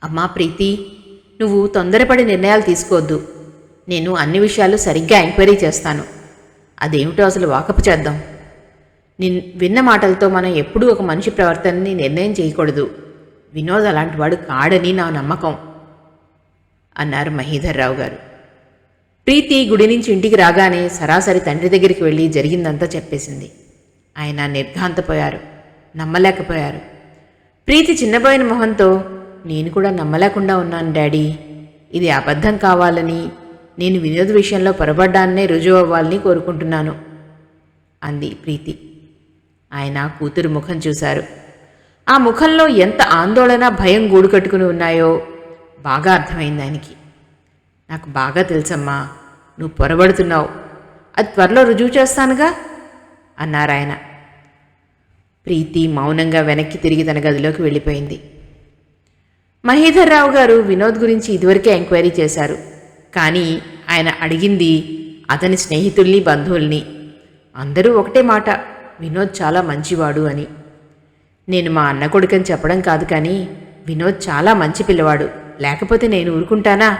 అమ్మా ప్రీతి, నువ్వు తొందరపడి నిర్ణయాలు తీసుకోవద్దు. నేను అన్ని విషయాలు సరిగ్గా ఎంక్వైరీ చేస్తాను. అదేమిటో అసలు వాకపు చేద్దాం. విన్న మాటలతో మనం ఎప్పుడూ ఒక మనిషి ప్రవర్తనని నిర్ణయం చేయకూడదు. వినోద్ అలాంటివాడు కాడని నా నమ్మకం అన్నారు మహీధర్రావు గారు. ప్రీతి గుడి నుంచి ఇంటికి రాగానే సరాసరి తండ్రి దగ్గరికి వెళ్ళి జరిగిందంతా చెప్పేసింది. ఆయన నిర్ఘాంతపోయారు, నమ్మలేకపోయారు. ప్రీతి చిన్నపోయిన మొహంతో, నేను కూడా నమ్మలేకుండా ఉన్నాను డాడీ. ఇది అబద్ధం కావాలని, నేను వినోద్ విషయంలో పొరపడ్డాన్నే రుజువు అవ్వాలని కోరుకుంటున్నాను అంది ప్రీతి. ఆయన కూతురు ముఖం చూశారు. ఆ ముఖంలో ఎంత ఆందోళన, భయం గూడు కట్టుకుని ఉన్నాయో బాగా అర్థమైంది ఆయనకి. నాకు బాగా తెలుసమ్మా, నువ్వు పొరబడుతున్నావు. అది త్వరలో రుజువు చేస్తానుగా అన్నారాయన. ప్రీతి మౌనంగా వెనక్కి తిరిగి తన గదిలోకి వెళ్ళిపోయింది. మహీధర్రావు గారు వినోద్ గురించి ఇదివరకే ఎంక్వైరీ చేశారు. కానీ ఆయన అడిగింది అతని స్నేహితుల్ని, బంధువుల్ని. అందరూ ఒకటే మాట, వినోద్ చాలా మంచివాడు అని. నేను మా అన్న కొడుకని చెప్పడం కాదు, కానీ వినోద్ చాలా మంచి పిల్లవాడు. లేకపోతే నేను ఊరుకుంటానా?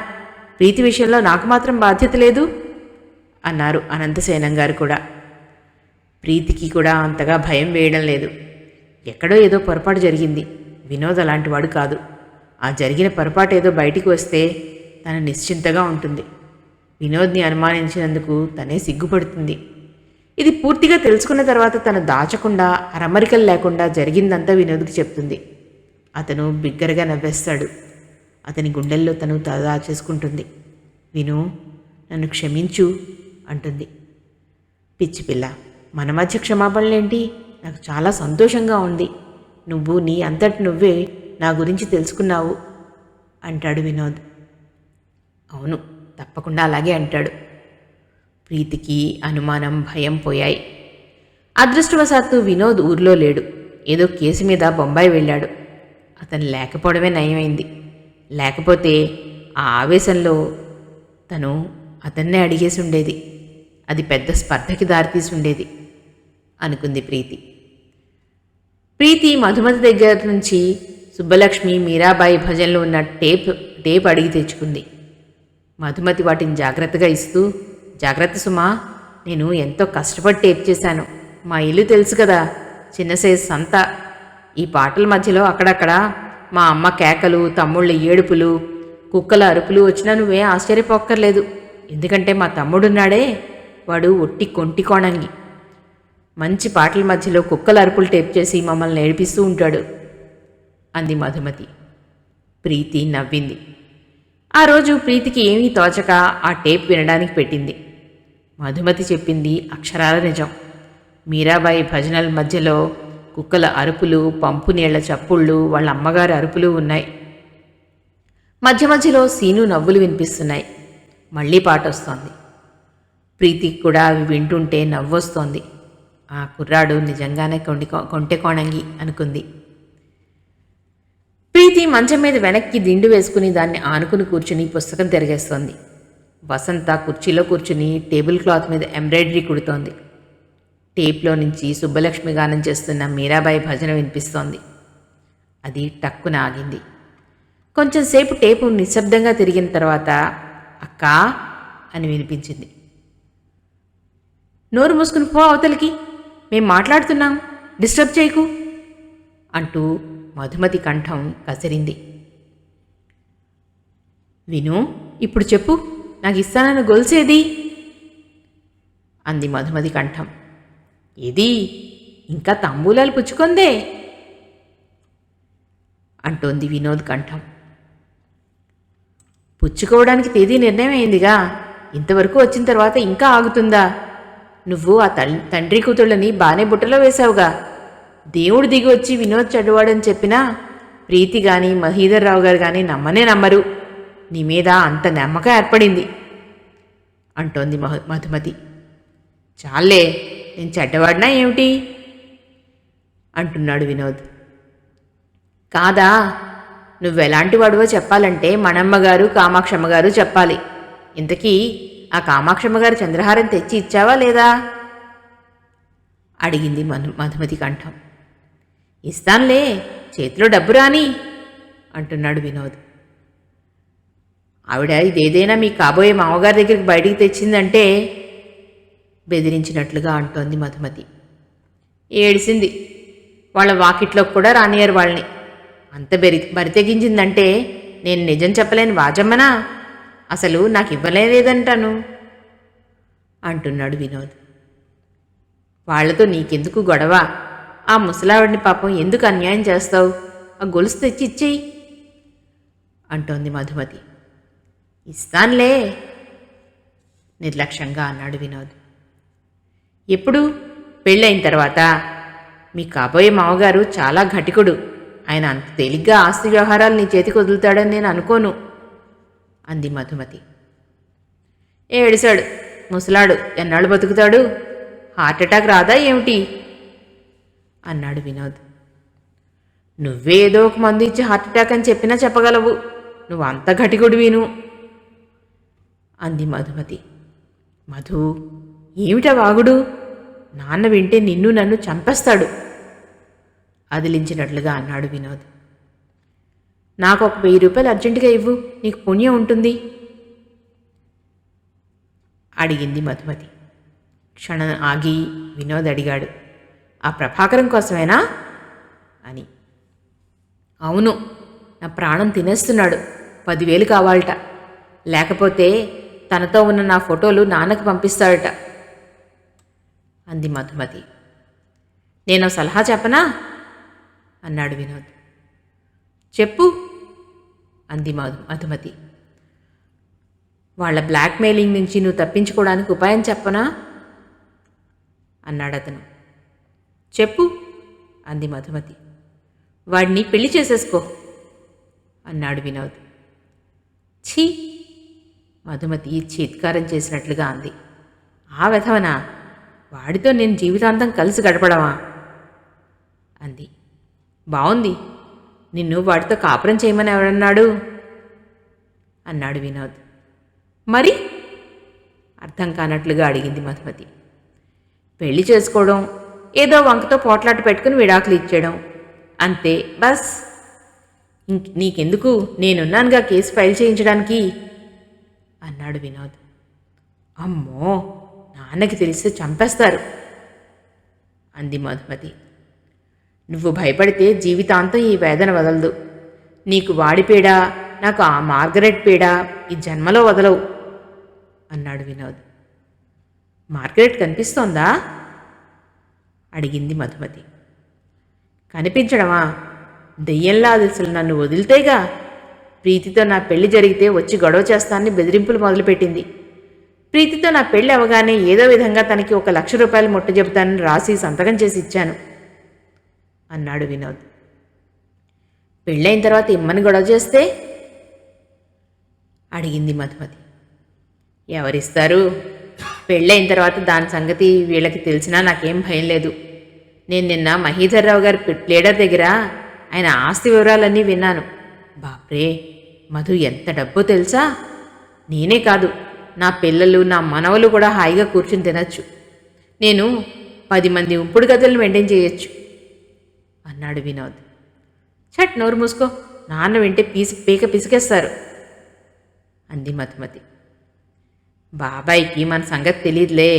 ప్రీతి విషయంలో నాకు మాత్రం బాధ్యత లేదు అన్నారు అనంతసేనం గారు కూడా. ప్రీతికి కూడా అంతగా భయం వేయడం లేదు. ఎక్కడో ఏదో పొరపాటు జరిగింది. వినోద్ అలాంటివాడు కాదు. ఆ జరిగిన పొరపాటు ఏదో బయటికి వస్తే తను నిశ్చింతగా ఉంటుంది. వినోద్ని అనుమానించినందుకు తనే సిగ్గుపడుతుంది. ఇది పూర్తిగా తెలుసుకున్న తర్వాత తను దాచకుండా, అరమరికలు లేకుండా జరిగిందంతా వినోద్కి చెప్తుంది. అతను బిగ్గరగా నవ్వేస్తాడు. అతని గుండెల్లో తను దాచేసుకుంటుంది. విను, నన్ను క్షమించు అంటుంది. పిచ్చి పిల్ల, మన మధ్య క్షమాపణలేంటి? నాకు చాలా సంతోషంగా ఉంది. నువ్వు నీ అంతటి నువ్వే నా గురించి తెలుసుకున్నావు అంటాడు వినోద్. అవును, తప్పకుండా అలాగే అంటాడు. ప్రీతికి అనుమానం, భయం పోయాయి. అదృష్టవశాత్తు వినోద్ ఊర్లో లేడు. ఏదో కేసు మీద బొంబాయి వెళ్ళాడు. అతను లేకపోవడమే నయమైంది. లేకపోతే ఆ ఆవేశంలో తను అతన్నే అడిగేసి ఉండేది. అది పెద్ద స్పర్ధకి దారితీసి ఉండేది అనుకుంది ప్రీతి. ప్రీతి మధుమతి దగ్గర నుంచి సుబ్బలక్ష్మి, మీరాబాయి భజనలు ఉన్న టేప్ అడిగి తెచ్చుకుంది. మధుమతి వాటిని జాగ్రత్తగా ఇస్తూ, జాగ్రత్త సుమా, నేను ఎంతో కష్టపడి టేప్ చేశాను. మా ఇల్లు తెలుసు కదా, చిన్న సైజు సంత. ఈ పాటల మధ్యలో అక్కడక్కడ మా అమ్మ కేకలు, తమ్ముళ్ళ ఏడుపులు, కుక్కల అరుపులు వచ్చినా నువ్వే ఆశ్చర్యపోక్కర్లేదు. ఎందుకంటే మా తమ్ముడున్నాడే, వాడు ఒట్టి కొంటి కోణంగి. మంచి పాటల మధ్యలో కుక్కల అరుపులు టేప్ చేసి మమ్మల్ని ఏడిపిస్తూ ఉంటాడు అంది మధుమతి. ప్రీతి నవ్వింది. ఆ రోజు ప్రీతికి ఏమీ తోచక ఆ టేప్ వినడానికి పెట్టింది. మధుమతి చెప్పింది అక్షరాల నిజం. మీరాబాయి భజనల మధ్యలో కుక్కల అరుపులు, పంపు నీళ్ల చప్పుళ్ళు, వాళ్ళ అమ్మగారి అరుపులు ఉన్నాయి. మధ్య మధ్యలో సీను నవ్వులు వినిపిస్తున్నాయి. మళ్లీ పాట వస్తోంది. ప్రీతికి కూడా అవి వింటుంటే నవ్వొస్తోంది. ఆ కుర్రాడు నిజంగానే కొంటె కోణంగి అనుకుంది. ప్రీతి మంచం మీద వెనక్కి దిండు వేసుకుని దాన్ని ఆనుకుని కూర్చుని పుస్తకం తిరిగేస్తోంది. వసంత కుర్చీలో కూర్చుని టేబుల్ క్లాత్ మీద ఎంబ్రాయిడరీ కుడుతోంది. టేప్లో నుంచి సుబ్బలక్ష్మి గానం చేస్తున్న మీరాబాయి భజన వినిపిస్తోంది. అది టక్కున ఆగింది. కొంచెంసేపు టేపు నిశ్శబ్దంగా తిరిగిన తర్వాత అక్కా అని వినిపించింది. నోరు మూసుకుని పో అవతలికి, మేం మాట్లాడుతున్నాం, డిస్టర్బ్ చేయకు అంటూ మధుమతి కంఠం కసిరింది. విను, ఇప్పుడు చెప్పు, నాకు ఇస్తానన్న గొలుసేది అంది మధుమతి కంఠం. ఏది, ఇంకా తాంబూలాలు పుచ్చుకొందే అంటోంది వినోద్ కంఠం. పుచ్చుకోవడానికి తేదీ నిర్ణయం అయిందిగా, ఇంతవరకు వచ్చిన తర్వాత ఇంకా ఆగుతుందా? నువ్వు ఆ తండ్రి కూతుళ్ళని బానే బుట్టలో వేశావుగా. దేవుడు దిగి వచ్చి వినోద్ చెడ్డవాడని చెప్పినా ప్రీతి గాని, మహీధర్రావు గారు గాని నమ్మనే నమ్మరు. నీ మీద అంత నమ్మకం ఏర్పడింది అంటోంది మధుమతి. చాలే, నేను చెడ్డవాడినా ఏమిటి అంటున్నాడు వినోద్. కాదా, నువ్వెలాంటి వాడువో చెప్పాలంటే మనమ్మగారు, కామాక్షమ్మగారు చెప్పాలి. ఇంతకీ ఆ కామాక్షమ్మగారు చంద్రహారం తెచ్చి ఇచ్చావా లేదా అడిగింది మధుమతి కంఠం. ఇస్తాన్లే, చేతిలో డబ్బు రాని అంటున్నాడు వినోద్. ఆవిడ ఇదేదైనా మీ కాబోయే మామగారి దగ్గరికి బయటికి తెచ్చిందంటే బెదిరించినట్లుగా అంటోంది మధుమతి. ఏడిసింది. వాళ్ళ వాకిట్లోకి కూడా రానియరు వాళ్ళని. అంత బరితెగించిందంటే నేను నిజం చెప్పలేని వాజమ్మనా? అసలు నాకు ఇవ్వలేదంటాను అంటున్నాడు వినోద్. వాళ్లతో నీకెందుకు గొడవ? ఆ ముసలావిడిని పాపం ఎందుకు అన్యాయం చేస్తావు? ఆ గొలుసు తెచ్చి ఇచ్చేయి అంటోంది మధుమతి. ఇస్తాన్లే నిర్లక్ష్యంగా అన్నాడు వినోద్. ఎప్పుడు? పెళ్ళైన తర్వాత. మీ కాబోయే మామగారు చాలా ఘటికుడు. ఆయన అంత తేలిగ్గా ఆస్తి వ్యవహారాలు నీ చేతికి వదులుతాడని నేను అనుకోను అంది మధుమతి. ఏడిశాడు ముసలాడు, ఎన్నాళ్ళు బతుకుతాడు? హార్ట్అటాక్ రాదా ఏమిటి అన్నాడు వినోద్. నువ్వే ఏదో ఒక మందు ఇచ్చి హార్ట్అటాక్ అని చెప్పినా చెప్పగలవు. నువ్వు అంత ఘటికుడివిను అంది మధుమతి. మధు, ఏమిటా వాగుడు? నాన్న వింటే నిన్ను నన్ను చంపేస్తాడు అదిలించినట్లుగా అన్నాడు వినోద్. నాకు ఒక 1000 రూపాయలు అర్జెంటుగా ఇవ్వు, నీకు పుణ్యం ఉంటుంది అడిగింది మధుమతి. క్షణం ఆగి వినోద్ అడిగాడు, ఆ ప్రభాకరం కోసమేనా అని. అవును, నా ప్రాణం తినేస్తున్నాడు. 10,000 కావాలట. లేకపోతే తనతో ఉన్న నా ఫోటోలు నాన్నకు పంపిస్తాడట అంది మధుమతి. నేను సలహా చెప్పనా అన్నాడు వినోద్. చెప్పు అంది మధుమతి. వాళ్ళ బ్లాక్మెయిలింగ్ నుంచి నువ్వు తప్పించుకోవడానికి ఉపాయం చెప్పనా అన్నాడతను. చెప్పు అంది మధుమతి. వాడిని పెళ్లి చేసేసుకో అన్నాడు వినోద్. ఛీ మధుమతి చీత్కారం చేసినట్లుగా అంది. ఆ వెధవనా? వాడితో నేను జీవితాంతం కలిసి గడపడమా అంది. బావుంది. నిన్ను వాడితో కాపురం చేయమని ఎవడన్నాడు అన్నాడు వినోద్. మరి అర్థం కానట్లుగా అడిగింది మధుమతి. పెళ్లి చేసుకోవడం, ఏదో వంకతో పోట్లాట పెట్టుకుని విడాకులు ఇచ్చేయడం, అంతే, బస్. నీకెందుకు, నేనున్నానుగా కేసు ఫైల్ చేయించడానికి అన్నాడు వినోద్. అమ్మో, నాన్నకి తెలిస్తే చంపేస్తారు అంది మధుమతి. నువ్వు భయపడితే జీవితాంతం ఈ వేదన వదలదు. నీకు వాడి పీడ, నాకు ఆ మార్గరెట్ పీడ ఈ జన్మలో వదలవు అన్నాడు వినోద్. మార్గరెట్ కనిపిస్తోందా అడిగింది మధుమతి. కనిపించడమా? దెయ్యంలా అది అసలు నన్ను వదిలితేగా. ప్రీతితో నా పెళ్లి జరిగితే వచ్చి గొడవ చేస్తానని బెదిరింపులు మొదలుపెట్టింది. ప్రీతితో నా పెళ్లి అవగానే ఏదో విధంగా తనకి 1,00,000 రూపాయలు ముట్ట చెబుతానని రాసి సంతకం చేసి ఇచ్చాను అన్నాడు వినోద్. పెళ్ళైన తర్వాత ఇమ్మని గొడవ చేస్తే అడిగింది మధుమతి. ఎవరిస్తారు? పెళ్ళైన తర్వాత దాని సంగతి వీళ్ళకి తెలిసినా నాకేం భయం లేదు. నేను నిన్న మహీధర్రావు గారి ప్లేడర్ దగ్గర ఆయన ఆస్తి వివరాలన్నీ విన్నాను. బాప్రే, మధు ఎంత డబ్బో తెలుసా? నేనే కాదు, నా పిల్లలు, నా మనవలు కూడా హాయిగా కూర్చుని తినచ్చు. నేను 10 మంది ఉంపుడు గదులను మెయింటైన్ చేయొచ్చు అన్నాడు వినోద్. చట్, నోరు మూసుకో, నాన్న వింటే పీక పిసికేస్తారు అంది మధుమతి. బాబాయికి మన సంగతి తెలియదులే,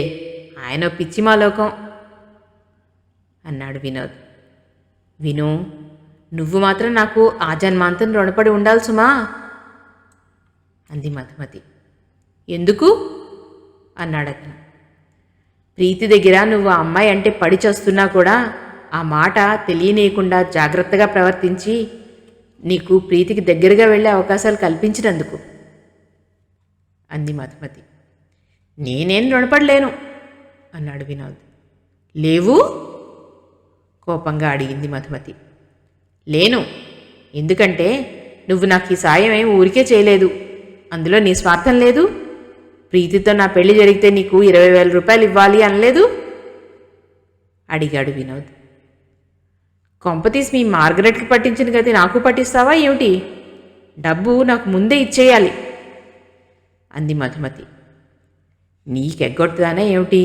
ఆయన పిచ్చిమాలోకం అన్నాడు వినోద్. విను, నువ్వు మాత్రం నాకు ఆ జన్మాంతం రుణపడి ఉండాలి సుమా అంది మధుమతి. ఎందుకు అన్నాడతను. ప్రీతి దగ్గర నువ్వు ఆ అమ్మాయి అంటే పడి చస్తున్నా కూడా ఆ మాట తెలియనీయకుండా జాగ్రత్తగా ప్రవర్తించి నీకు ప్రీతికి దగ్గరగా వెళ్ళే అవకాశాలు కల్పించినందుకు అంది మధుమతి. నేనేం రుణపడలేను అన్నాడు వినోద్. లేవు కోపంగా అడిగింది మధుమతి. లేను, ఎందుకంటే నువ్వు నాకు ఈ సాయం ఏమి ఊరికే చేయలేదు. అందులో నీ స్వార్థం లేదు. ప్రీతితో నా పెళ్లి జరిగితే నీకు 20,000 రూపాయలు ఇవ్వాలి అనలేదు అడిగాడు వినోద్. కొంపతీసి మీ మార్గరెట్కి పట్టించిన గది నాకు పట్టిస్తావా ఏమిటి? డబ్బు నాకు ముందే ఇచ్చేయాలి అంది మధుమతి. నీకెగ్గొట్టుదానే ఏమిటి?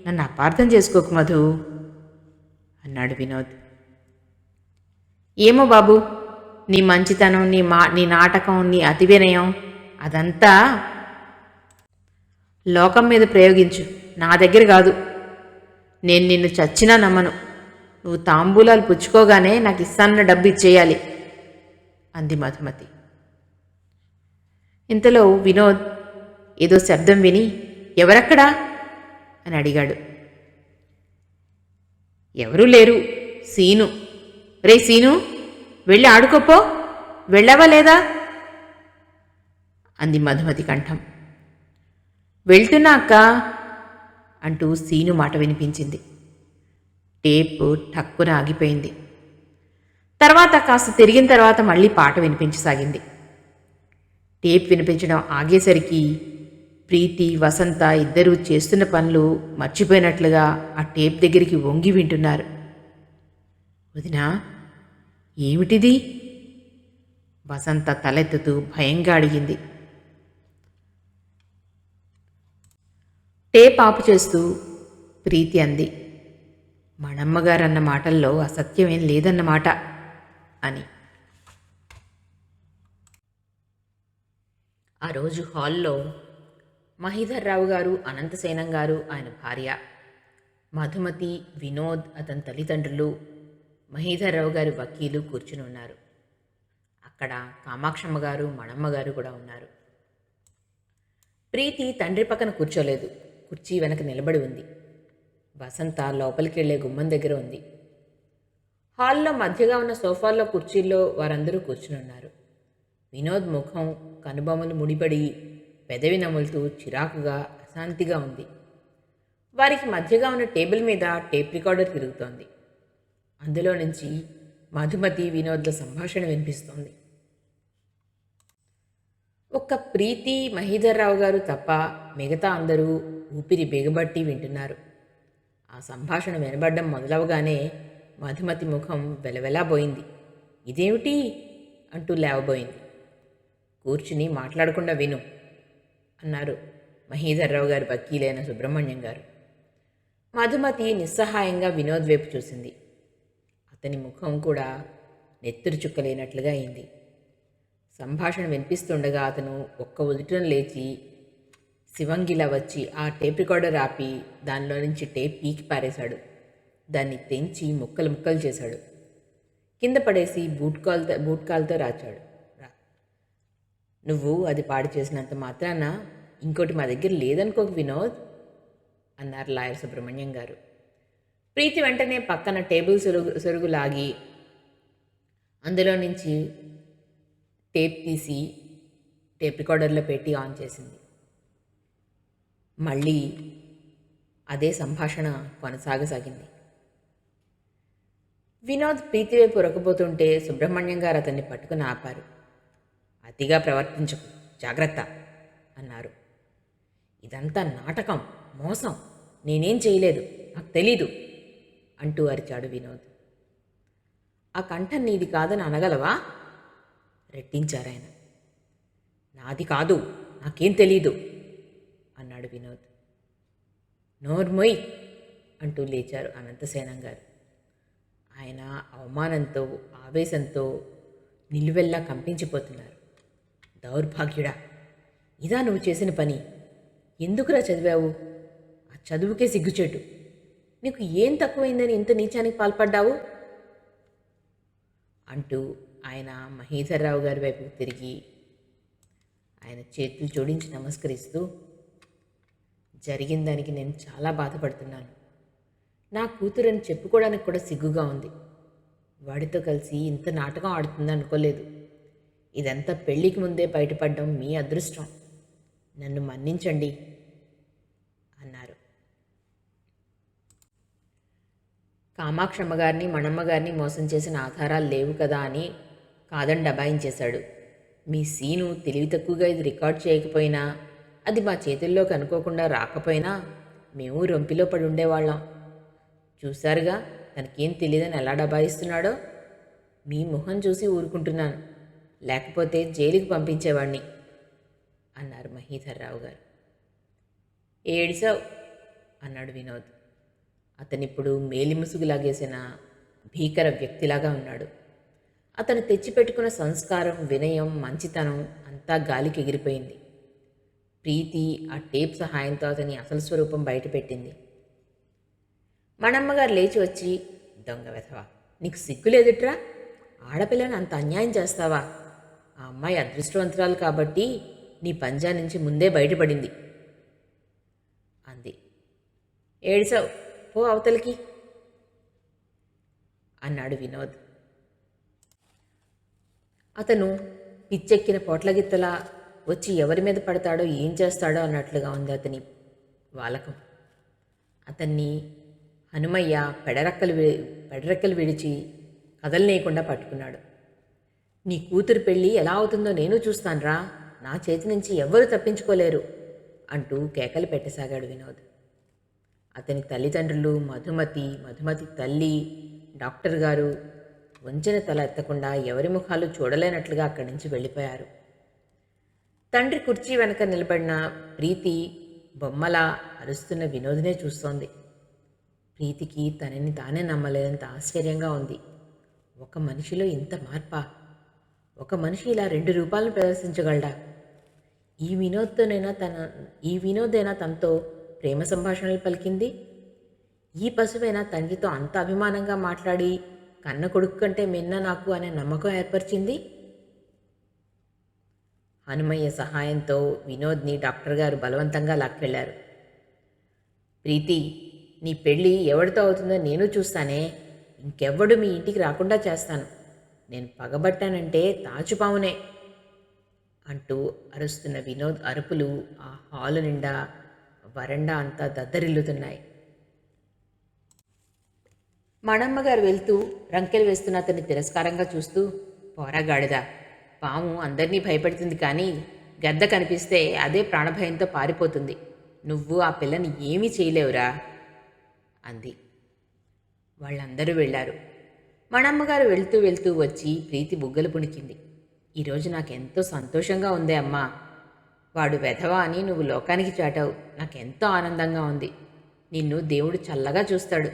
నన్ను అపార్థం చేసుకోకు మధు అన్నాడు వినోద్. ఏమో బాబు, నీ మంచితనం, నీ నాటకం, నీ అతి వినయం అదంతా లోకం మీద ప్రయోగించు, నా దగ్గర కాదు. నేను నిన్ను చచ్చినా నమ్మను. నువ్వు తాంబూలాలు పుచ్చుకోగానే నాకు ఇస్తాన్న డబ్బు ఇచ్చేయాలి అంది మధుమతి. ఇంతలో వినోద్ ఏదో శబ్దం విని ఎవరక్కడా అని అడిగాడు. ఎవరూ లేరు, సీను. రే సీను, వెళ్ళి ఆడుకోపో, వెళ్ళావా లేదా అంది మధుమతి కంఠం. వెళ్తున్నా అక్క అంటూ సీను మాట వినిపించింది. టేపు ఠక్కున ఆగిపోయింది. తర్వాత కాస్త తిరిగిన తర్వాత మళ్ళీ పాట వినిపించసాగింది. టేప్ వినిపించడం ఆగేసరికి ప్రీతి, వసంత ఇద్దరూ చేస్తున్న పనులు మర్చిపోయినట్లుగా ఆ టేప్ దగ్గరికి వంగి వింటున్నారు. వదినా, ఏమిటిది? వసంత తలెత్తుతూ భయంగా అడిగింది. టేప్ ఆపు చేస్తూ ప్రీతి అంది, మణమ్మగారన్న మాటల్లో అసత్యమేం లేదన్నమాట అని. ఆ రోజు హాల్లో మహీధర్రావు గారు, అనంతసేనం గారు ఆయన భార్య, మధుమతి, వినోద్ అతని తల్లిదండ్రులు, మహీధర్రావు గారి వకీలు కూర్చుని ఉన్నారు. అక్కడ కామాక్షమ్మ గారు, మణమ్మగారు కూడా ఉన్నారు. ప్రీతి తండ్రి పక్కన కూర్చోలేదు, కుర్చీ వెనక నిలబడి ఉంది. వసంత లోపలికి వెళ్లే గుమ్మం దగ్గర ఉంది. హాల్లో మధ్యగా ఉన్న సోఫాల్లో, కుర్చీల్లో వారందరూ కూర్చుని ఉన్నారు. వినోద్ ముఖం, కనుబొమ్మలు ముడిపడి పెదవి నములుతూ చిరాకుగా, అశాంతిగా ఉంది. వారికి మధ్యగా ఉన్న టేబుల్ మీద టేప్ రికార్డర్ తిరుగుతోంది. అందులో నుంచి మధుమతి, వినోద్ల సంభాషణ వినిపిస్తోంది. ఒక్క ప్రీతి, మహీధర్రావు గారు తప్ప మిగతా అందరూ ఊపిరి బిగబట్టి వింటున్నారు. ఆ సంభాషణ వినబడ్డం మొదలవగానే మధుమతి ముఖం వెలవెలాబోయింది. ఇదేమిటి అంటూ లేవబోయింది. కూర్చుని మాట్లాడకుండా విను అన్నారు మహీధర్రావు గారి వకీలైన సుబ్రహ్మణ్యం గారు. మధుమతి నిస్సహాయంగా వినోద్ వైపు చూసింది. అతని ముఖం కూడా నెత్తురు చుక్కలేనట్లుగా అయింది. సంభాషణ వినిపిస్తుండగా అతను ఒక్క ఉదుటన లేచి శివంగిలా వచ్చి ఆ టేప్ రికార్డర్ ఆపి దానిలో నుంచి టేప్ పీకి పారేశాడు. దాన్ని తెంచి ముక్కలు ముక్కలు చేశాడు. కింద పడేసి బూట్కాల్తో రాచాడు. నువ్వు అది పాడు చేసినంత మాత్రాన ఇంకోటి మా దగ్గర లేదనుకోకు వినోద్ అన్నారు లాయర్ సుబ్రహ్మణ్యం గారు. ప్రీతి వెంటనే పక్కన టేబుల్ సొరుగు లాగి అందులో నుంచి టేప్ తీసి టేప్ రికార్డర్లో పెట్టి ఆన్ చేసింది. మళ్ళీ అదే సంభాషణ కొనసాగసాగింది. వినోద్ ప్రీతి వైపు ఉరకపోతుంటే సుబ్రహ్మణ్యం గారు అతన్ని పట్టుకుని ఆపారు. అతిగా ప్రవర్తించకు, జాగ్రత్త అన్నారు. ఇదంతా నాటకం, మోసం, నేనేం చేయలేదు, నాకు తెలీదు అంటూ అరిచాడు వినోద్. ఆ కంఠం నీది కాదని అనగలవా రెట్టించారాయన. నాది కాదు, నాకేం తెలీదు అన్నాడు వినోద్. నోర్మొయ్ అంటూ లేచారు అనంతసేనం గారు. ఆయన అవమానంతో, ఆవేశంతో నిలువెల్లా కంపించిపోతున్నారు. దౌర్భాగ్యుడా, ఇదా నువ్వు చేసిన పని? ఎందుకురా చదివావు? ఆ చదువుకే సిగ్గుచేటు. నీకు ఏం తక్కువైందని ఇంత నీచానికి పాల్పడ్డావు అంటూ ఆయన మహీధర్రావు గారి వైపు తిరిగి ఆయన చేతులు జోడించి నమస్కరిస్తూ, జరిగిన దానికి నేను చాలా బాధపడుతున్నాను. నా కూతురని చెప్పుకోవడానికి కూడా సిగ్గుగా ఉంది. వాడితో కలిసి ఇంత నాటకం ఆడుతుంది అనుకోలేదు. ఇదంతా పెళ్లికి ముందే బయటపడడం మీ అదృష్టం. నన్ను మన్నించండి అన్నారు. కామాక్షమ్మగారిని, మణమ్మగారిని మోసం చేసిన ఆధారాలు లేవు కదా అని కాదని డబాయించేశాడు. మీ సీను తెలివి తక్కువగా ఇది రికార్డ్ చేయకపోయినా, అది మా చేతుల్లోకి అనుకోకుండా రాకపోయినా మేము రొంపిలో పడి ఉండేవాళ్ళం. చూశారుగా తనకేం తెలియదని ఎలా డబాయిస్తున్నాడో. మీ మొహం చూసి ఊరుకుంటున్నాను, లేకపోతే జైలుకి పంపించేవాణ్ణి అన్నారు మహీధర్రావు గారు. ఏడిసావు అన్నాడు వినోద్. అతనిప్పుడు మేలిముసుగులాగేసిన భీకర వ్యక్తిలాగా ఉన్నాడు. అతను తెచ్చిపెట్టుకున్న సంస్కారం, వినయం, మంచితనం అంతా గాలికి ఎగిరిపోయింది. ప్రీతి ఆ టేప్ సహాయంతో అతని అసలు స్వరూపం బయటపెట్టింది. మనమ్మగారు లేచి వచ్చి, దొంగ వెధవా, నీకు సిగ్గులేదుట్రా? ఆడపిల్లని అంత అన్యాయం చేస్తావా? ఆ అమ్మాయి అదృష్టవంతురాలు కాబట్టి నీ పంజా నుంచి ముందే బయటపడింది అంది. ఏడిసావు, పో అవతలికి అన్నాడు వినోద్. అతను పిచ్చెక్కిన పొట్లగిత్తలా వచ్చి ఎవరి మీద పడతాడో ఏం చేస్తాడో అన్నట్లుగా ఉంది అతని వాలకం. అతన్ని హనుమయ్య పెడరెక్కలు విడిచి కదలనేయకుండా పట్టుకున్నాడు. నీ కూతురు పెళ్ళి ఎలా అవుతుందో నేను చూస్తాన్రా, నా చేతి నుంచి ఎవ్వరూ తప్పించుకోలేరు అంటూ కేకలు పెట్టసాగాడు వినోద్. అతని తల్లిదండ్రులు, మధుమతి తల్లి, డాక్టర్ గారు వంచిన తల ఎత్తకుండా ఎవరి ముఖాలు చూడలేనట్లుగా అక్కడి నుంచి వెళ్ళిపోయారు. తండ్రి కుర్చీ వెనక నిలబడిన ప్రీతి బొమ్మలా అరుస్తున్న వినోద్నే చూస్తోంది. ప్రీతికి తనని తానే నమ్మలేనంత ఆశ్చర్యంగా ఉంది. ఒక మనిషిలో ఇంత మార్పా? ఒక మనిషి ఇలా 2 రూపాలను ప్రదర్శించగలడా? ఈ వినోదేనా తనతో ప్రేమ సంభాషణలు పలికింది? ఈ పశువైనా తండ్రితో అంత అభిమానంగా మాట్లాడి కన్న కొడుకు కంటే మిన్న నాకు అనే నమ్మకం ఏర్పరిచింది? హనుమయ్య సహాయంతో వినోద్ని డాక్టర్ గారు బలవంతంగా లాక్కెళ్లారు. ప్రీతి, నీ పెళ్ళి ఎవరితో అవుతుందో నేను చూస్తానే. ఇంకెవ్వడు మీ ఇంటికి రాకుండా చేస్తాను. నేను పగబట్టానంటే తాచుపామునే అంటూ అరుస్తున్న వినోద్ అరుపులు ఆ హాలు నిండా, వరండా అంతా దద్దరిల్లుతున్నాయి. మణమ్మగారు వెళ్తూ రంకెలు వేస్తున్న అతన్ని తిరస్కారంగా చూస్తూ, పోరాగాడిదా, పాము అందరినీ భయపెడుతుంది కానీ గద్ద కనిపిస్తే అదే ప్రాణభయంతో పారిపోతుంది. నువ్వు ఆ పిల్లని ఏమీ చేయలేవురా అంది. వాళ్ళందరూ వెళ్ళారు. మణమ్మగారు వెళ్తూ వచ్చి ప్రీతి బుగ్గలు పుణికింది. ఈరోజు నాకెంతో సంతోషంగా ఉందే అమ్మా. వాడు వెధవా అని నువ్వు లోకానికి చాటావు. నాకెంతో ఆనందంగా ఉంది. నిన్ను దేవుడు చల్లగా చూస్తాడు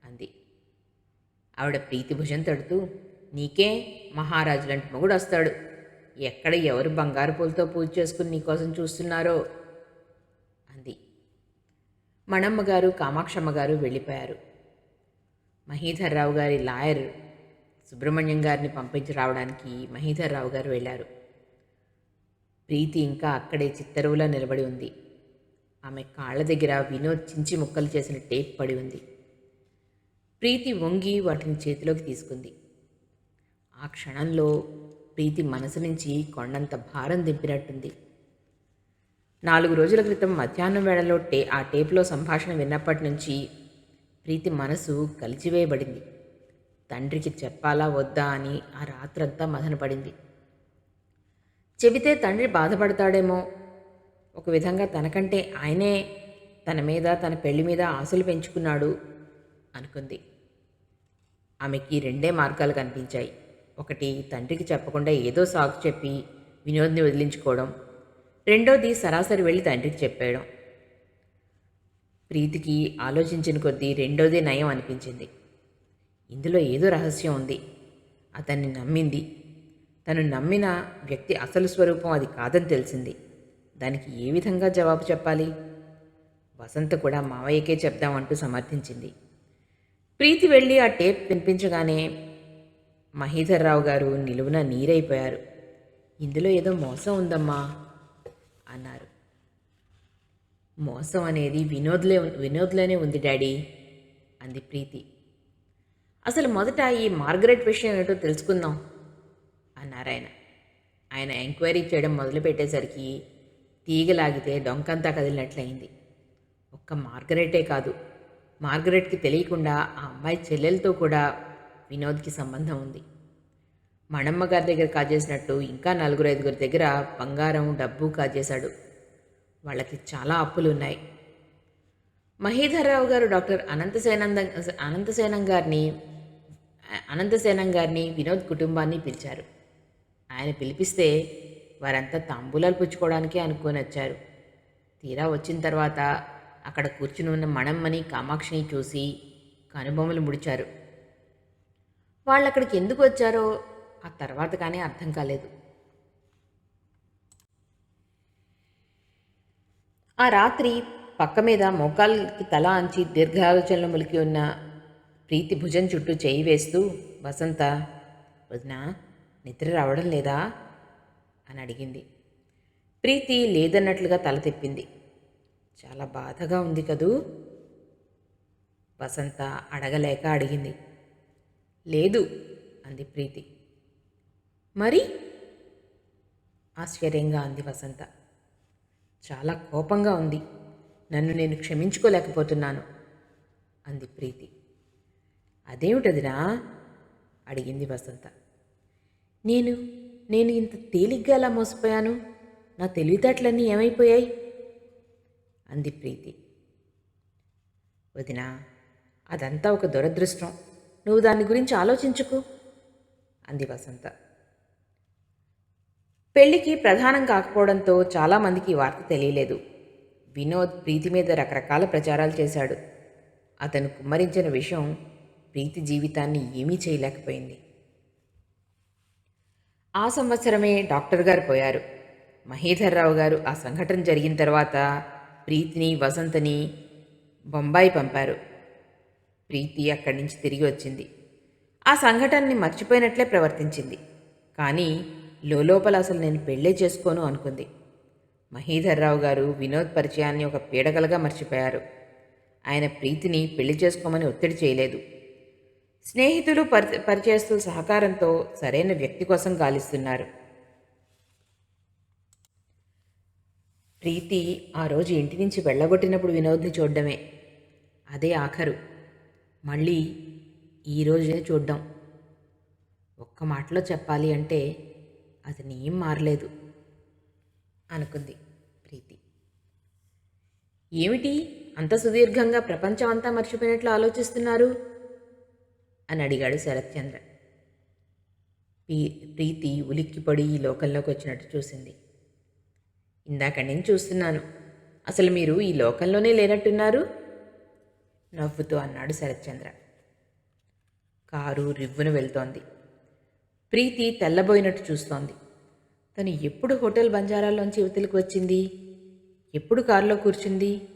అంది. ఆవిడ ప్రీతి భుజం తడుతూ, నీకే మహారాజు లాంటి మొగుడు వస్తాడు. ఎక్కడ ఎవరు బంగారు పూలతో పూజ చేసుకుని నీకోసం చూస్తున్నారో అంది. మణమ్మగారు, కామాక్షమ్మగారు వెళ్ళిపోయారు. మహీధర్రావు గారి లాయర్ సుబ్రహ్మణ్యం గారిని పంపించి రావడానికి మహీధర్రావు గారు వెళ్ళారు. ప్రీతి ఇంకా అక్కడే చిత్తరువులా నిలబడి ఉంది. ఆమె కాళ్ల దగ్గర వినోద్ చించి ముక్కలు చేసిన టేప్ పడి ఉంది. ప్రీతి వంగి వాటిని చేతిలోకి తీసుకుంది. ఆ క్షణంలో ప్రీతి మనసు నుంచి కొండంత భారం దింపినట్టుంది. 4 రోజుల క్రితం మధ్యాహ్నం వేళలో ఆ టేపులో సంభాషణ విన్నప్పటి నుంచి ప్రీతి మనసు కలిచివేయబడింది. తండ్రికి చెప్పాలా వద్దా అని ఆ రాత్రంతా మదనపడింది. చెబితే తండ్రి బాధపడతాడేమో, ఒక విధంగా తనకంటే ఆయనే తన మీద, తన పెళ్లి మీద ఆశలు పెంచుకున్నాడు అనుకుంది. ఆమెకి 2 మార్గాలు కనిపించాయి. ఒకటి, తండ్రికి చెప్పకుండా ఏదో సాకు చెప్పి వినోద్ని వదిలించుకోవడం. రెండోది, సరాసరి వెళ్ళి తండ్రికి చెప్పేయడం. ప్రీతికి ఆలోచించిన కొద్దీ రెండోదే నయం అనిపించింది. ఇందులో ఏదో రహస్యం ఉంది. అతన్ని నమ్మింది. తను నమ్మిన వ్యక్తి అసలు స్వరూపం అది కాదని తెలిసింది. దానికి ఏ విధంగా జవాబు చెప్పాలి? వసంత కూడా మావయ్యకే చెప్దామంటూ సమర్థించింది. ప్రీతి వెళ్ళి ఆ టేప్ వినిపించగానే మహీధర్రావు గారు నిలువున నీరైపోయారు. ఇందులో ఏదో మోసం ఉందమ్మా అన్నారు. మోసం అనేది వినోద్లోనే ఉంది డాడీ అంది ప్రీతి. అసలు మొదట ఈ మార్గరెట్ విషయం ఏటో తెలుసుకుందాం అన్నారాయన. ఆయన ఎంక్వైరీ చేయడం మొదలుపెట్టేసరికి తీగలాగితే డొంకంతా కదిలినట్లయింది. ఒక్క మార్గరెటే కాదు, మార్గరెట్కి తెలియకుండా ఆ అమ్మాయి చెల్లెలతో కూడా వినోద్కి సంబంధం ఉంది. మణమ్మ గారి దగ్గర కాజేసినట్టు ఇంకా 4-5 దగ్గర బంగారం, డబ్బు కాజేశాడు. వాళ్ళకి చాలా అప్పులున్నాయి. మహీధర్రావు గారు డాక్టర్ అనంతసేనం గారిని వినోద్ కుటుంబాన్ని పిలిచారు. ఆయన పిలిపిస్తే వారంతా తాంబూలాలు పుచ్చుకోవడానికే అనుకొని వచ్చారు. తీరా వచ్చిన తర్వాత అక్కడ కూర్చుని ఉన్న మణమ్మని, కామాక్షిని చూసి కనుబొమ్మలు ముడిచారు. వాళ్ళు అక్కడికి ఎందుకు వచ్చారో ఆ తర్వాత కానీ అర్థం కాలేదు. ఆ రాత్రి పక్క మీద మోకాళ్ళకి తల అంచి దీర్ఘాలోచనలు ములికి ఉన్న ప్రీతి భుజం చుట్టూ చేయి వేస్తూ, వసంత, వదినా, నిద్ర రావడం లేదా అని అడిగింది. ప్రీతి లేదన్నట్లుగా తల తిప్పింది. చాలా బాధగా ఉంది కదూ? వసంత అడగలేక అడిగింది. లేదు అంది ప్రీతి. మరి? ఆశ్చర్యంగా అంది వసంత. చాలా కోపంగా ఉంది. నన్ను నేను క్షమించుకోలేకపోతున్నాను అంది ప్రీతి. అదేమిటదినా అడిగింది వసంత. నేను నేను ఇంత తేలిగ్గా ఎలా మోసపోయాను? నా తెలివితేటలన్నీ ఏమైపోయాయి అంది ప్రీతి. వదినా, అదంతా ఒక దురదృష్టం. నువ్వు దాని గురించి ఆలోచించుకు అంది వసంత. పెళ్లికి ప్రధానం కాకపోవడంతో చాలామందికి ఈ వార్త తెలియలేదు. వినోద్ ప్రీతి మీద రకరకాల ప్రచారాలు చేశాడు. అతను కుమ్మరించిన విషయం ప్రీతి జీవితాన్ని ఏమీ చేయలేకపోయింది. ఆ సంవత్సరమే డాక్టర్ గారు పోయారు. మహీధర్రావు గారు ఆ సంఘటన జరిగిన తర్వాత ప్రీతిని, వసంతని బొంబాయి పంపారు. ప్రీతి అక్కడి నుంచి తిరిగి వచ్చింది. ఆ సంఘటనని మర్చిపోయినట్లే ప్రవర్తించింది. కానీ లోపల అసలు నేను పెళ్ళే చేసుకోను అనుకుంది. మహీధర్రావు గారు వినోద్ పరిచయాన్ని ఒక పీడకలగా మర్చిపోయారు. ఆయన ప్రీతిని పెళ్లి చేసుకోమని ఒత్తిడి చేయలేదు. స్నేహితులు, పరిచయస్తుల సహకారంతో సరైన వ్యక్తి కోసం గాలిస్తున్నారు. ప్రీతి ఆ రోజు ఇంటి నుంచి వెళ్ళగొట్టినప్పుడు వినోద్ని చూడ్డమే. అదే ఆఖరు. మళ్ళీ ఈరోజే చూడ్డం. ఒక్క మాటలో చెప్పాలి అంటే అతను ఏం మారలేదు అనుకుంది ప్రీతి. ఏమిటి అంత సుదీర్ఘంగా ప్రపంచం అంతా మర్చిపోయినట్లు ఆలోచిస్తున్నారు అని అడిగాడు శరత్చంద్ర. ప్రీతి ఉలిక్కిపడి ఈ లోకంలోకి వచ్చినట్టు చూసింది. ఇందాక నేను చూస్తున్నాను. అసలు మీరు ఈ లోకంలోనే లేనట్టున్నారు నవ్వుతూ అన్నాడు శరత్చంద్ర. కారు రివ్వున వెళ్తోంది. ప్రీతి తెల్లబోయినట్టు చూస్తోంది. తను ఎప్పుడు హోటల్ బంజారాల్లోంచి యువతలకు వచ్చింది? ఎప్పుడు కారులో కూర్చుంది?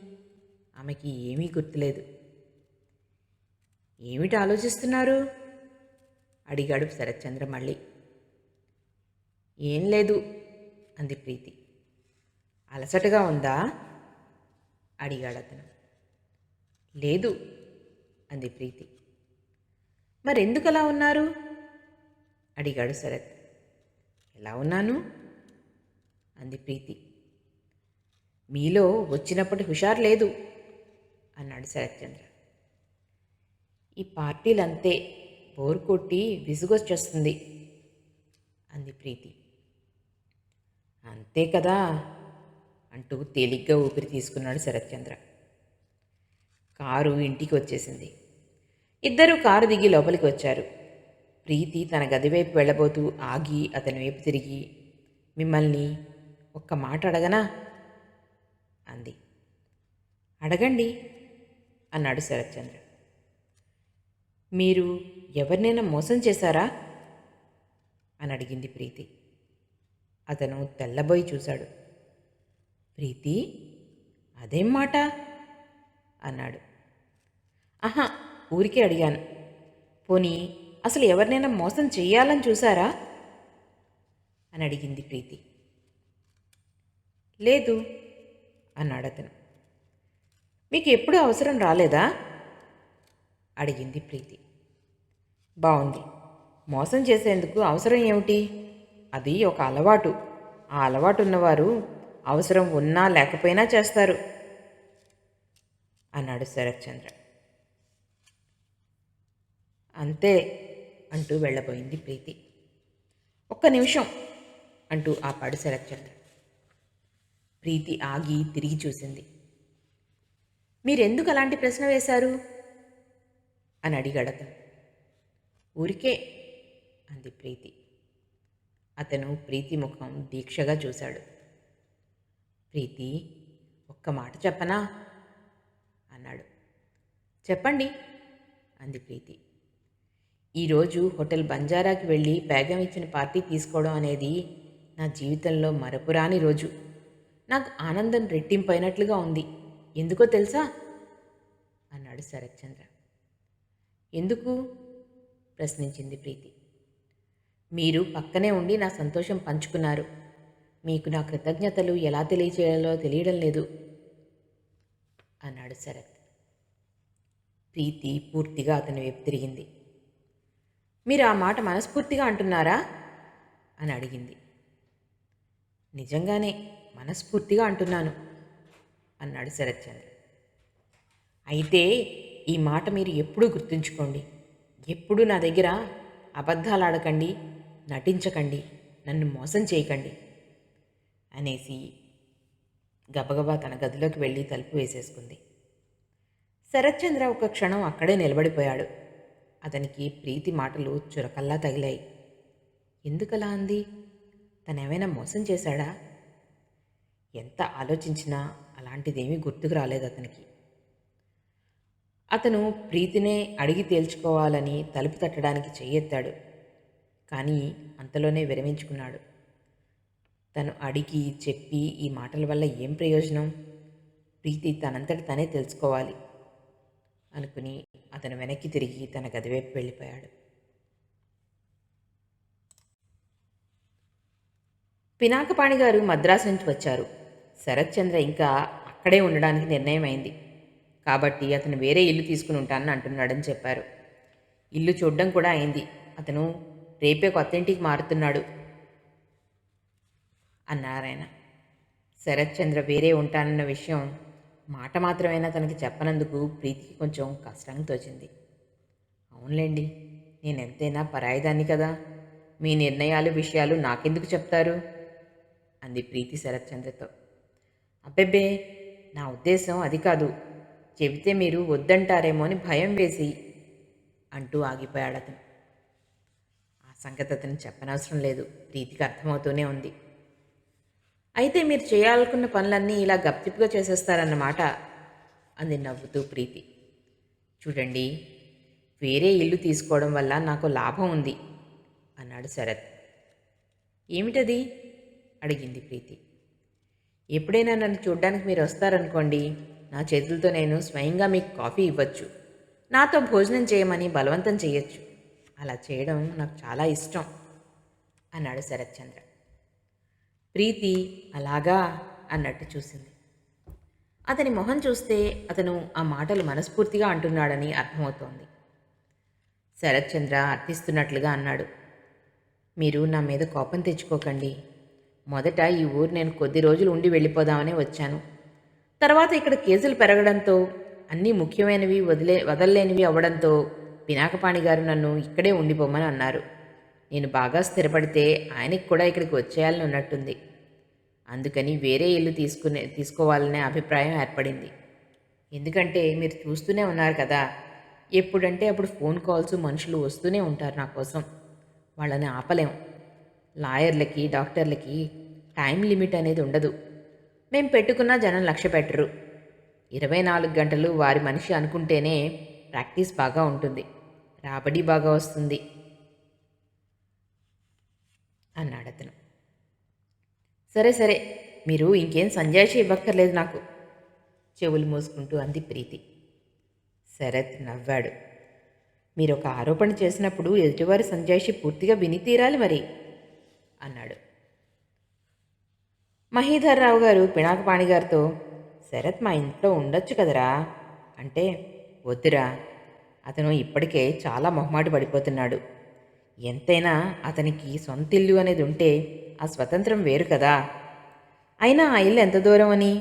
ఆమెకి ఏమీ గుర్తులేదు. ఏమిటి ఆలోచిస్తున్నారు అడిగాడు శరత్చంద్ర మళ్ళీ. ఏం లేదు అంది ప్రీతి. అలసటగా ఉందా అడిగాడు అతను. లేదు అంది ప్రీతి. మరెందుకు అలా ఉన్నారు అడిగాడు శరత్. ఎలా ఉన్నాను అంది ప్రీతి. మీలో వచ్చినప్పటి హుషారు లేదు అన్నాడు శరత్చంద్ర. ఈ పార్టీలంతే, బోరు కొట్టి విసుగొచ్చేస్తుంది అంది ప్రీతి. అంతే కదా అంటూ తేలిగ్గా ఊపిరి తీసుకున్నాడు శరత్చంద్ర. కారు ఇంటికి వచ్చేసింది. ఇద్దరూ కారు దిగి లోపలికి వచ్చారు. ప్రీతి తన గది వైపు వెళ్ళబోతూ ఆగి అతని వైపు తిరిగి, మిమ్మల్ని ఒక్క మాట అడగనా అంది. అడగండి అన్నాడు శరత్చంద్ర. మీరు ఎవరినైనా మోసం చేశారా అని అడిగింది ప్రీతి. అతను తెల్లబోయి చూశాడు. ప్రీతి, అదేం మాట అన్నాడు. ఆహా, ఊరికే అడిగాను. పోనీ అసలు ఎవరినైనా మోసం చెయ్యాలని చూశారా అని అడిగింది ప్రీతి. లేదు అన్నాడు అతను. మీకు ఎప్పుడూ అవసరం రాలేదా అడిగింది ప్రీతి. బాగుంది. మోసం చేసేందుకు అవసరం ఏమిటి? అది ఒక అలవాటు. ఆ అలవాటు ఉన్నవారు అవసరం ఉన్నా లేకపోయినా చేస్తారు అన్నాడు శరత్చంద్ర. అంతే అంటూ వెళ్ళబోయింది ప్రీతి. ఒక్క నిమిషం అంటూ ఆపాడు శరత్చంద్ర. ప్రీతి ఆగి తిరిగి చూసింది. మీరెందుకు అలాంటి ప్రశ్న వేశారు అని అడిగాడు అతను. ఊరికే అంది ప్రీతి. అతను ప్రీతి ముఖం దీక్షగా చూశాడు. ప్రీతి, ఒక్క మాట చెప్పనా అన్నాడు. చెప్పండి అంది ప్రీతి. ఈరోజు హోటల్ బంజారాకి వెళ్ళి బేగం ఇచ్చిన పార్టీ తీసుకోవడం అనేది నా జీవితంలో మరపురాని రోజు. నాకు ఆనందం రెట్టింపైనట్లుగా ఉంది. ఎందుకో తెలుసా? అన్నాడు శరత్చంద్ర. ఎందుకు? ప్రశ్నించింది ప్రీతి. మీరు పక్కనే ఉండి నా సంతోషం పంచుకున్నారు. మీకు నా కృతజ్ఞతలు ఎలా తెలియచేయాలో తెలియడం లేదు అన్నాడు శరత్. ప్రీతి పూర్తిగా అతని వైపు తిరిగింది. మీరు ఆ మాట మనస్ఫూర్తిగా అంటున్నారా అని అడిగింది. నిజంగానే మనస్ఫూర్తిగా అంటున్నాను అన్నాడు శరత్చంద్ర. అయితే ఈ మాట మీరు ఎప్పుడూ గుర్తుంచుకోండి. ఎప్పుడూ నా దగ్గర అబద్ధాలు ఆడకండి, నటించకండి, నన్ను మోసం చేయకండి అనేసి గబగబా తన గదిలోకి వెళ్ళి తలుపు వేసేసుకుంది. శరత్చంద్ర ఒక క్షణం అక్కడే నిలబడిపోయాడు. అతనికి ప్రీతి మాటలు చురకల్లా తగిలాయి. ఎందుకలా అంది? తనేమైనా మోసం చేశాడా? ఎంత ఆలోచించినా అలాంటిదేమీ గుర్తుకు రాలేదు అతనికి. అతను ప్రీతినే అడిగి తేల్చుకోవాలని తలుపు తట్టడానికి చెయ్యెత్తాడు. కానీ అంతలోనే విరమించుకున్నాడు. తను అడిగి చెప్పి ఈ మాటల వల్ల ఏం ప్రయోజనం? ప్రీతి తనంతట తనే తెలుసుకోవాలి అనుకుని అతను వెనక్కి తిరిగి తన గదివైపు వెళ్ళిపోయాడు. పినాకపాణి గారు మద్రాసు నుంచి వచ్చారు. శరత్చంద్ర ఇంకా అక్కడే ఉండడానికి నిర్ణయమైంది. కాబట్టి అతను వేరే ఇల్లు తీసుకుని ఉంటానని అంటున్నాడని చెప్పారు. ఇల్లు చూడడం కూడా అయింది. అతను రేపే కొత్త ఇంటికి మారుతున్నాడు అన్నారాయన. శరత్చంద్ర వేరే ఉంటానన్న విషయం మాట మాత్రమైనా తనకి చెప్పనందుకు ప్రీతికి కొంచెం కష్టంగా తోచింది. అవునులేండి, నేనెంతైనా పరాయిదాన్ని కదా, మీ నిర్ణయాలు విషయాలు నాకెందుకు చెప్తారు అంది ప్రీతి శరత్చంద్రతో. అబ్బెబ్బే, నా ఉద్దేశం అది కాదు. చెబితే మీరు వద్దంటారేమో అని భయం వేసి అంటూ ఆగిపోయాడు అతను. ఆ సంగతి అతను చెప్పనవసరం లేదు, ప్రీతికి అర్థమవుతూనే ఉంది. అయితే మీరు చేయాలనుకున్న పనులన్నీ ఇలా గప్చిప్గా చేసేస్తారన్నమాట అంది నవ్వుతూ ప్రీతి. చూడండి, వేరే ఇల్లు తీసుకోవడం వల్ల నాకు లాభం ఉంది అన్నాడు శరత్. ఏమిటది అడిగింది ప్రీతి. ఎప్పుడైనా నన్ను చూడ్డానికి మీరు వస్తారనుకోండి, నా చేతులతో నేను స్వయంగా మీకు కాఫీ ఇవ్వచ్చు, నాతో భోజనం చేయమని బలవంతం చేయొచ్చు. అలా చేయడం నాకు చాలా ఇష్టం అన్నాడు శరత్చంద్ర. ప్రీతి అలాగా అన్నట్టు చూసింది. అతని మొహం చూస్తే అతను ఆ మాటలు మనస్ఫూర్తిగా అంటున్నాడని అర్థమవుతోంది. శరత్చంద్ర అర్థిస్తున్నట్లుగా అన్నాడు. మీరు నా మీద కోపం తెచ్చుకోకండి. మొదట ఈ ఊరు నేను కొద్ది రోజులు ఉండి వెళ్ళిపోదామనే వచ్చాను. తర్వాత ఇక్కడ కేసులు పెరగడంతో, అన్నీ ముఖ్యమైనవి వదల్లేనివి అవ్వడంతో పినాకపాణి గారు నన్ను ఇక్కడే ఉండిపోమని అన్నారు. నేను బాగా స్థిరపడితే ఆయనకి కూడా ఇక్కడికి వచ్చేయాలని ఉన్నట్టుంది. అందుకని వేరే ఇల్లు తీసుకోవాలనే అభిప్రాయం ఏర్పడింది. ఎందుకంటే మీరు చూస్తూనే ఉన్నారు కదా, ఎప్పుడంటే అప్పుడు ఫోన్ కాల్స్ మనుషులు వస్తూనే ఉంటారు నా కోసం. వాళ్ళని ఆపలేం. లాయర్లకి, డాక్టర్లకి టైం లిమిట్ అనేది ఉండదు. మేం పెట్టుకున్న జనం లక్ష్య పెట్టరు. 24 గంటలు వారి మనిషి అనుకుంటేనే ప్రాక్టీస్ బాగా ఉంటుంది, రాబడి బాగా వస్తుంది అన్నాడతను. సరే సరే, మీరు ఇంకేం సంజాయిషి ఇవ్వక్కర్లేదు నాకు, చెవులు మూసుకుంటూ అంది ప్రీతి. శరత్ నవ్వాడు. మీరు ఒక ఆరోపణ చేసినప్పుడు ఎదుటివారి సంజాయిషి పూర్తిగా విని తీరాలి మరి అన్నాడు. మహీధర్రావు గారు పినాకపాణి గారితో, శరత్ మా ఇంట్లో ఉండొచ్చు కదరా అంటే, వద్దురా, అతను ఇప్పటికే చాలా మొహమాట పడిపోతున్నాడు. ఎంతైనా అతనికి సొంతిల్లు అనేది ఉంటే ఆ స్వతంత్రం వేరు కదా. అయినా ఆ ఇల్లు ఎంత దూరం అని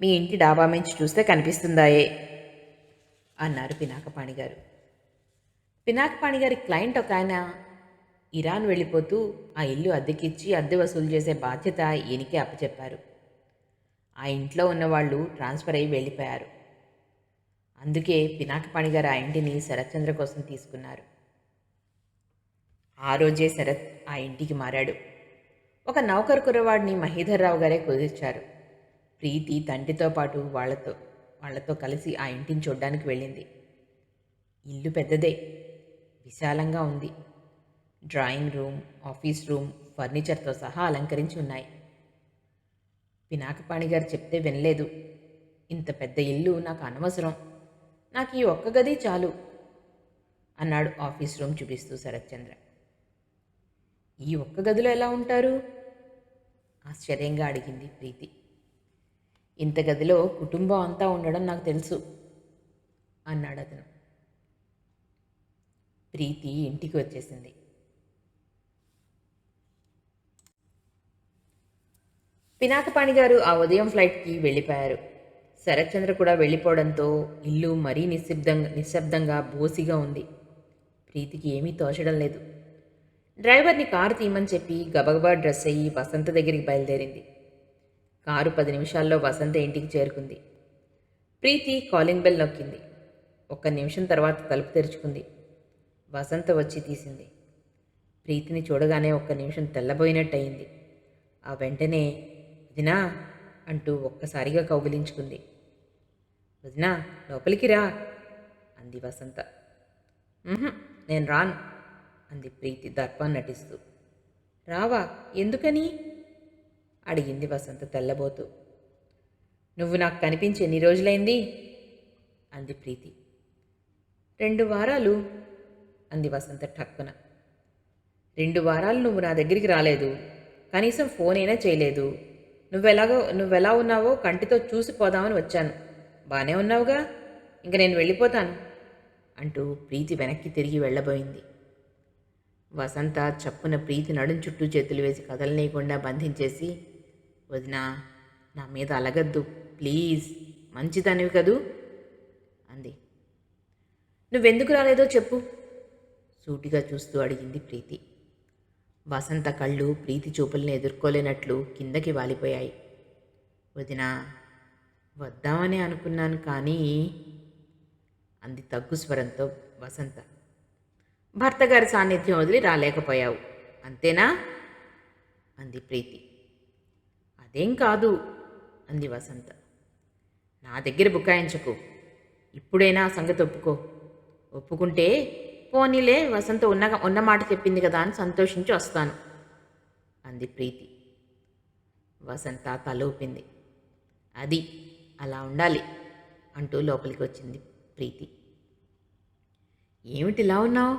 మీ ఇంటి డాబా మించి చూస్తే కనిపిస్తుందాయే అన్నారు పినాకపాణి గారు. పినాకపాణి గారి క్లయింట్ ఒక ఆయన ఇరాన్ వెళ్ళిపోతూ ఆ ఇల్లు అద్దెకిచ్చి అద్దె వసూలు చేసే బాధ్యత ఈయనకే అప్పచెప్పారు. ఆ ఇంట్లో ఉన్నవాళ్ళు ట్రాన్స్ఫర్ అయ్యి వెళ్ళిపోయారు. అందుకే పినాకపాణి గారు ఆ ఇంటిని శరత్చంద్ర కోసం తీసుకున్నారు. ఆ రోజే శరత్ ఆ ఇంటికి మారాడు. ఒక నౌకరు కుర్రవాడిని మహీధర్రావు గారే కుదిర్చారు. ప్రీతి తండ్రితో పాటు వాళ్లతో కలిసి ఆ ఇంటిని చూడ్డానికి వెళ్ళింది. ఇల్లు పెద్దదే, విశాలంగా ఉంది. డ్రాయింగ్ రూమ్, ఆఫీస్ రూమ్ ఫర్నిచర్తో సహా అలంకరించి ఉన్నాయి. పినాకపాణి గారు చెప్తే వినలేదు. ఇంత పెద్ద ఇల్లు నాకు అనవసరం, నాకు ఈ ఒక్క గది చాలు అన్నాడు ఆఫీస్ రూమ్ చూపిస్తూ శరత్చంద్ర. ఈ ఒక్క గదిలో ఎలా ఉంటారు? ఆశ్చర్యంగా అడిగింది ప్రీతి. ఇంత గదిలో కుటుంబం అంతా ఉండడం నాకు తెలుసు అన్నాడు అతను. ప్రీతి ఇంటికి వచ్చేసింది. పినాకపాణి గారు ఆ ఉదయం ఫ్లైట్కి వెళ్ళిపోయారు. శరత్చంద్ర కూడా వెళ్ళిపోవడంతో ఇల్లు మరీ నిశ్శబ్దంగా బోసిగా ఉంది. ప్రీతికి ఏమీ తోచడం లేదు. డ్రైవర్ని కారు తీయమని చెప్పి గబగబా డ్రెస్ అయ్యి వసంత దగ్గరికి బయలుదేరింది. కారు 10 నిమిషాల్లో వసంత ఇంటికి చేరుకుంది. ప్రీతి కాలింగ్ బెల్ నొక్కింది. 1 నిమిషం తర్వాత తలుపు తెరుచుకుంది. వసంత వచ్చి తీసింది. ప్రీతిని చూడగానే 1 నిమిషం తెల్లబోయినట్టయింది. ఆ వెంటనే వదినా అంటూ ఒక్కసారిగా కౌగిలించుకుంది. వదినా లోపలికి రా అంది వసంత. నేను రాను అంది ప్రీతి దర్పం నటిస్తూ. రావా, ఎందుకని అడిగింది వసంత తెల్లబోతూ. నువ్వు నాకు కనిపించి ఎన్ని రోజులైంది అంది ప్రీతి. 2 వారాలు అంది వసంత ఠక్కున. 2 వారాలు నువ్వు నా దగ్గరికి రాలేదు, కనీసం ఫోన్ అయినా చేయలేదు. నువ్వెలా ఉన్నావో కంటితో చూసి పోదామని వచ్చాను. బానే ఉన్నావుగా, ఇంక నేను వెళ్ళిపోతాను అంటూ ప్రీతి వెనక్కి తిరిగి వెళ్ళబోయింది. వసంత చప్పున ప్రీతి నడుం చుట్టూ చేతులు వేసి కదలనీయకుండా బంధించేసి, వదినా నా మీద అలగద్దు ప్లీజ్, మంచిదానివి కదూ అంది. నువ్వెందుకు రాలేదో చెప్పు సూటిగా చూస్తూ అడిగింది ప్రీతి. వసంత కళ్ళు ప్రీతి చూపుల్ని ఎదుర్కోలేనట్లు కిందకి వాలిపోయాయి. వదినా వద్దామని అనుకున్నాను కానీ అంది తగ్గు స్వరంతో వసంత. భర్తగారి సాన్నిధ్యం వదిలి రాలేకపోయావు అంతేనా అంది ప్రీతి. అదేం కాదు అంది వసంత. నా దగ్గర బుకాయించకు, ఇప్పుడైనా ఆ సంగతి ఒప్పుకుంటే పోనీలే వసంత ఉన్న మాట చెప్పింది కదా అని సంతోషించి వస్తాను అంది ప్రీతి. వసంత తలూపింది. అది అలా ఉండాలి అంటూ లోపలికి వచ్చింది ప్రీతి. ఏమిటిలా ఉన్నావు?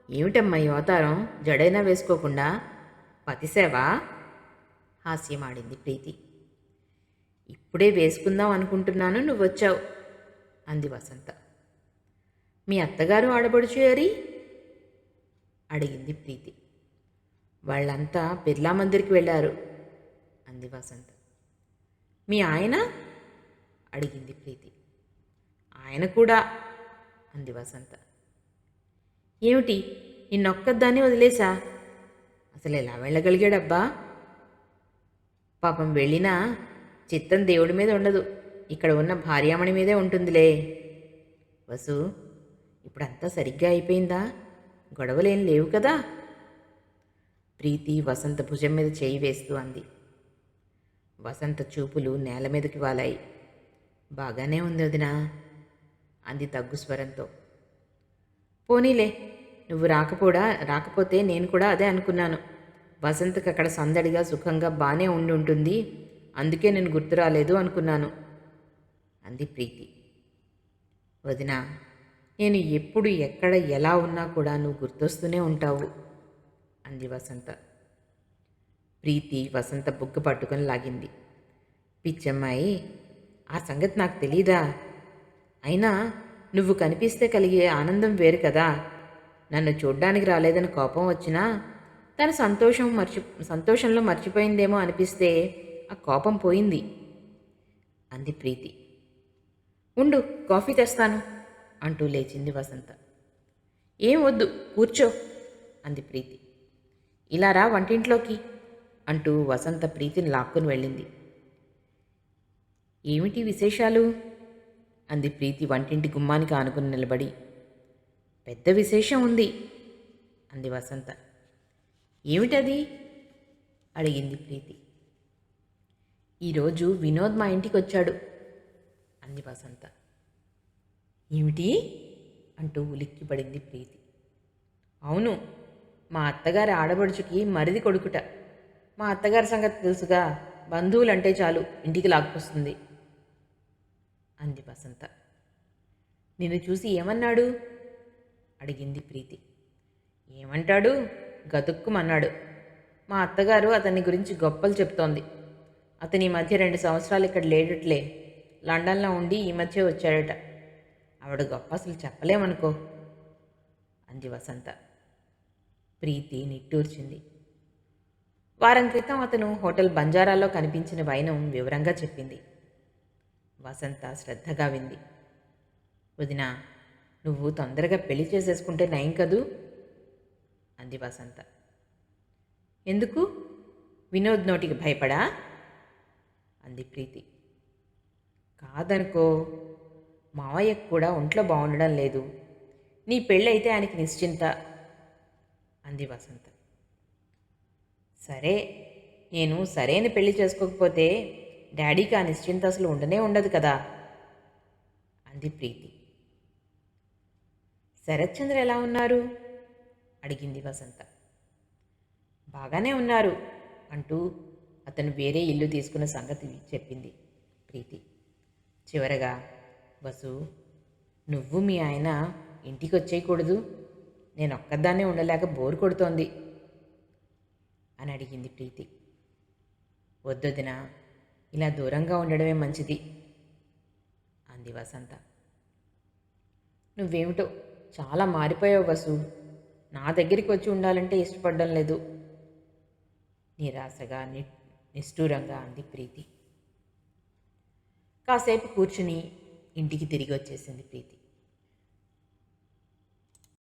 ఏమిటమ్మా ఈ అవతారం, జడైనా వేసుకోకుండా పతిసేవా హాస్యమాడింది ప్రీతి. ఇప్పుడే వేసుకుందాం అనుకుంటున్నాను, నువ్వొచ్చావు అంది వసంత. మీ అత్తగారు ఆడబడుచు ఏరి అడిగింది ప్రీతి. వాళ్ళంతా బిర్లా మందిర్కి వెళ్ళారు అంది వసంత. మీ ఆయన అడిగింది ప్రీతి. ఆయన కూడా అంది వసంత. ఏమిటి నిన్నొక్కదాన్ని వదిలేశా? అసలు ఎలా వెళ్ళగలిగాడబ్బా? పాపం వెళ్ళినా చిత్తం దేవుడి మీద ఉండదు, ఇక్కడ ఉన్న భార్యామణి మీదే ఉంటుందిలే. వసు, ఇప్పుడంతా సరిగ్గా అయిపోయిందా? గొడవలేం లేవు కదా? ప్రీతి వసంత భుజం మీద చేయి వేస్తూ అంది. వసంత చూపులు నేల మీదకి వాలాయి. బాగానే ఉంది వదినా అంది తగ్గు స్వరంతో. పోనీలే, నువ్వు రాకపోతే నేను కూడా అదే అనుకున్నాను. వసంతకి అక్కడ సందడిగా సుఖంగా బాగానే ఉండి ఉంటుంది, అందుకే నేను గుర్తు రాలేదు అనుకున్నాను అంది ప్రీతి. వదినా, నేను ఎప్పుడు ఎక్కడ ఎలా ఉన్నా కూడా నువ్వు గుర్తొస్తూనే ఉంటావు అంది వసంత. ప్రీతి వసంత బుగ్గ పట్టుకొని లాగింది. పిచ్చమ్మాయి, ఆ సంగతి నాకు తెలీదా? అయినా నువ్వు కనిపిస్తే కలిగే ఆనందం వేరు కదా. నన్ను చూడ్డానికి రాలేదని కోపం వచ్చినా తన సంతోషంలో మర్చిపోయిందేమో అనిపిస్తే ఆ కోపం పోయింది అంది ప్రీతి. ఉండు, కాఫీ తెస్తాను అంటూ లేచింది వసంత. ఏం వద్దు, కూర్చో అంది ప్రీతి. ఇలా రా వంటింట్లోకి అంటూ వసంత ప్రీతిని లాక్కుని వెళ్ళింది. ఏమిటి విశేషాలు అంది ప్రీతి వంటింటి గుమ్మానికి ఆనుకుని నిలబడి. పెద్ద విశేషం ఉంది అంది వసంత. ఏమిటది అడిగింది ప్రీతి. ఈరోజు వినోద్ మా ఇంటికి వచ్చాడు అంది వసంత. ఏమిటి అంటూ ఉలిక్కిపడింది ప్రీతి. అవును, మా అత్తగారి ఆడబడుచుకి మరిది కొడుకుట. మా అత్తగారి సంగతి తెలుసుగా, బంధువులంటే చాలు ఇంటికి లాక్కొస్తుంది అంది వసంత. నిన్ను చూసి ఏమన్నాడు అడిగింది ప్రీతి. ఏమంటాడు, గతుక్కుమన్నాడు. మా అత్తగారు అతని గురించి గొప్పలు చెప్తోంది. అతని ఈ మధ్య 2 సంవత్సరాలు ఇక్కడ లేడట్లే, లండన్లో ఉండి ఈ మధ్య వచ్చాడట. ఆవిడ గొప్ప అసలు చెప్పలేమనుకో అంది వసంత. ప్రీతి నిట్టూర్చింది. వారం క్రితం అతను హోటల్ బంజారాలో కనిపించిన వైనం వివరంగా చెప్పింది. వసంత శ్రద్ధగా వింది. వదినా, నువ్వు తొందరగా పెళ్లి చేసేసుకుంటే నయం కదూ అంది వసంత. ఎందుకు? వినోద్ నోటికి భయపడా అంది ప్రీతి. కాదనుకో, మావయ్యకు కూడా ఒంట్లో బాగుండడం లేదు. నీ పెళ్ళైతే ఆయనకి నిశ్చింత అంది వసంత. సరే, నేను సరైన పెళ్లి చేసుకోకపోతే డాడీకి ఆ నిశ్చింత అసలు ఉండనే ఉండదు కదా అంది ప్రీతి. శరత్చంద్ర ఎలా ఉన్నారు అడిగింది వసంత. బాగానే ఉన్నారు అంటూ అతను వేరే ఇల్లు తీసుకున్న సంగతి చెప్పింది ప్రీతి. చివరగా, వసు, నువ్వు మీ ఆయన ఇంటికి వచ్చేయకూడదు, నేను ఒక్కదాన్నే ఉండలేక బోరు కొడుతోంది అని అడిగింది ప్రీతి. వద్దొదిన, ఇలా దూరంగా ఉండడమే మంచిది అంది వసంత. నువ్వేమిటో చాలా మారిపోయావు వసు, నా దగ్గరికి వచ్చి ఉండాలంటే ఇష్టపడడం లేదు నిరాశగా నిష్ఠూరంగా అంది ప్రీతి. కాసేపు కూర్చుని ఇంటికి తిరిగి వచ్చేసింది ప్రీతి.